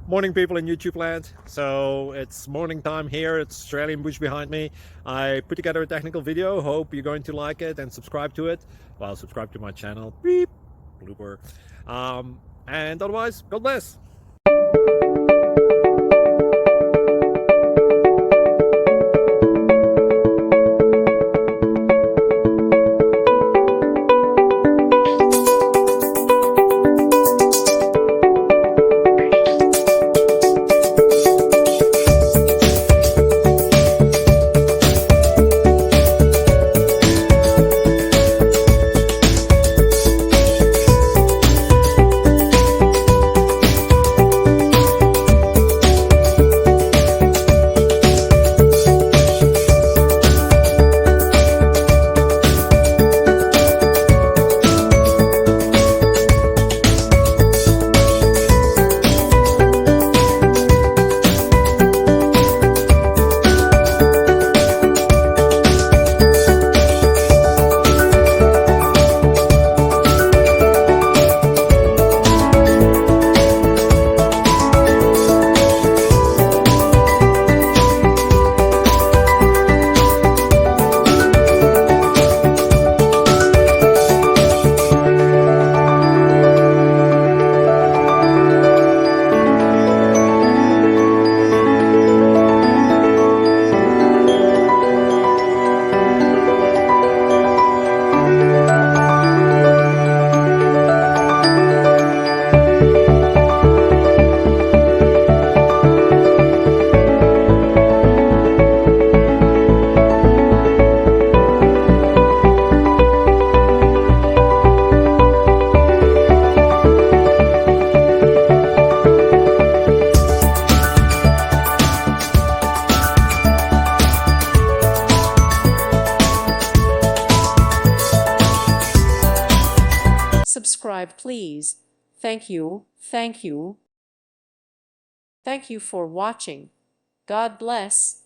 Morning, people in YouTube land. So it's morning time here. It's Australian bush behind me. I put together a technical video. Hope you're going to like it and subscribe to it. Well, subscribe to my channel. Beep. Blooper. And otherwise, God bless. Subscribe, please. Thank you. Thank you. Thank you for watching. God bless.